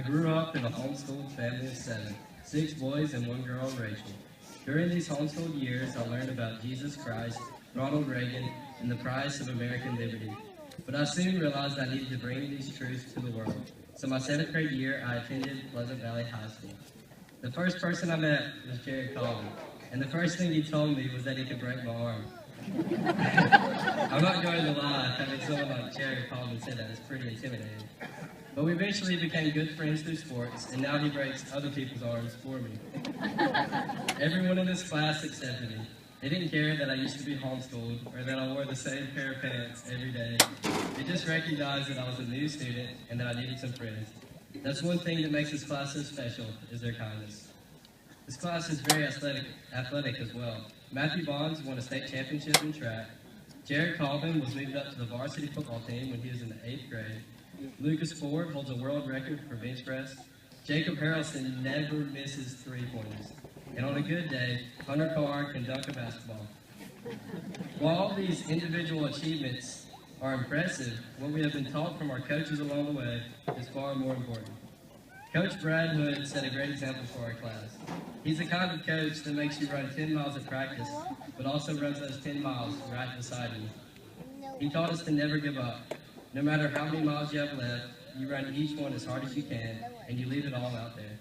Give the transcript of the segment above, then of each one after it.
grew up in a homeschooled family of 7, 6 boys and 1 girl, Rachel. During these homeschooled years, I learned about Jesus Christ, Ronald Reagan, and the price of American liberty. But I soon realized I needed to bring these truths to the world. So my 7th grade year, I attended Pleasant Valley High School. The first person I met was Jared Colvin, and the first thing he told me was that he could break my arm. I'm not going to lie, having someone like Jared Colvin say that is pretty intimidating. But we eventually became good friends through sports, and now he breaks other people's arms for me. Everyone in this class accepted me. They didn't care that I used to be homeschooled or that I wore the same pair of pants every day. They just recognized that I was a new student and that I needed some friends. That's one thing that makes this class so special, is their kindness. This class is very athletic as well. Matthew Bonds won a state championship in track. Jared Colvin was moved up to the varsity football team when he was in the 8th grade. Lucas Ford holds a world record for bench press. Jacob Harrelson never misses 3-pointers. And on a good day, Hunter Carr can dunk a basketball. While all these individual achievements are impressive, what we have been taught from our coaches along the way is far more important. Coach Brad Hood set a great example for our class. He's the kind of coach that makes you run 10 miles at practice, but also runs those 10 miles right beside you. He taught us to never give up. No matter how many miles you have left, you run each one as hard as you can, and you leave it all out there.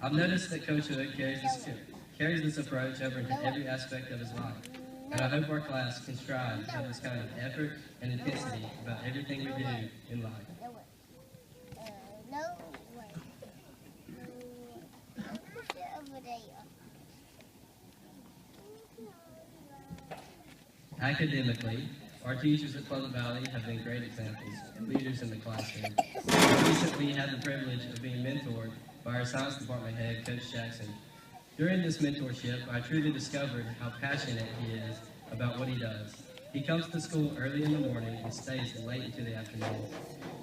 I've noticed that Coach Hood carries this approach over into every aspect of his life, and I hope our class can strive to have this kind of effort and intensity about everything we do in life. Academically, our teachers at Pleasant Valley have been great examples and leaders in the classroom. I recently had the privilege of being mentored by our science department head, Coach Jackson. During this mentorship, I truly discovered how passionate he is about what he does. He comes to school early in the morning and stays late into the afternoon.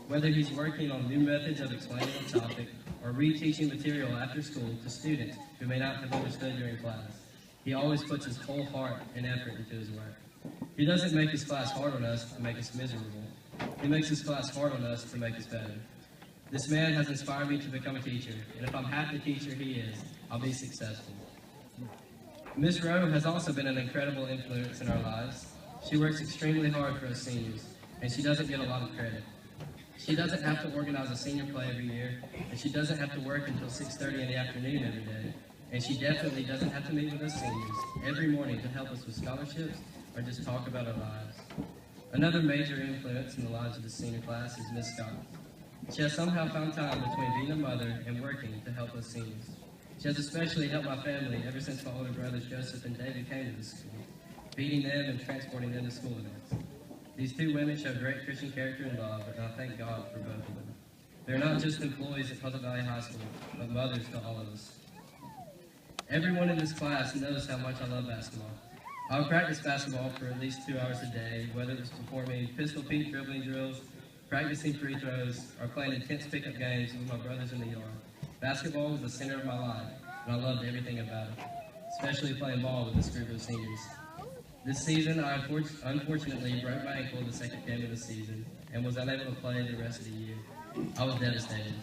Whether he's working on new methods of explaining a topic or reteaching material after school to students who may not have understood during class, he always puts his whole heart and effort into his work. He doesn't make his class hard on us to make us miserable. He makes his class hard on us to make us better. This man has inspired me to become a teacher, and if I'm half the teacher he is, I'll be successful. Miss Rowe has also been an incredible influence in our lives. She works extremely hard for us seniors, and she doesn't get a lot of credit. She doesn't have to organize a senior play every year, and she doesn't have to work until 6:30 in the afternoon every day. And she definitely doesn't have to meet with us seniors every morning to help us with scholarships or just talk about our lives. Another major influence in the lives of the senior class is Miss Scott. She has somehow found time between being a mother and working to help us seniors. She has especially helped my family ever since my older brothers Joseph and David came to the school, feeding them and transporting them to school events. These 2 women show great Christian character and love, and I thank God for both of them. They're not just employees at Pleasant Valley High School, but mothers to all of us. Everyone in this class knows how much I love basketball. I'll practice basketball for at least 2 hours a day, whether it's performing pistol Pete dribbling drills, practicing free throws, or playing intense pickup games with my brothers in the yard. Basketball was the center of my life, and I loved everything about it, especially playing ball with this group of seniors. This season, I unfortunately broke my ankle the second game of the season and was unable to play the rest of the year. I was devastated.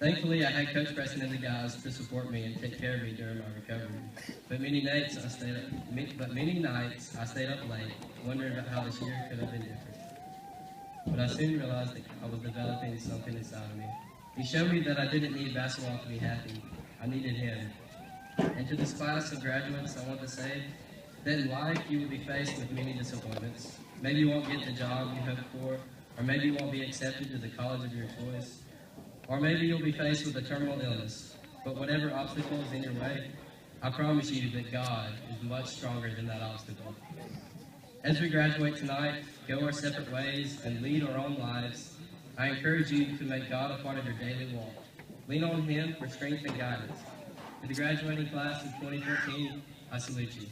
Thankfully, I had Coach Preston and the guys to support me and take care of me during my recovery. But many nights I stayed up late, wondering about how this year could have been different. But I soon realized that I was developing something inside of me. He showed me that I didn't need basketball to be happy. I needed him. And to this class of graduates, I want to say that in life you will be faced with many disappointments. Maybe you won't get the job you hoped for, or maybe you won't be accepted to the college of your choice. Or maybe you'll be faced with a terminal illness. But whatever obstacle is in your way, I promise you that God is much stronger than that obstacle. As we graduate tonight, go our separate ways, and lead our own lives, I encourage you to make God a part of your daily walk. Lean on Him for strength and guidance. To the graduating class of 2014, I salute you.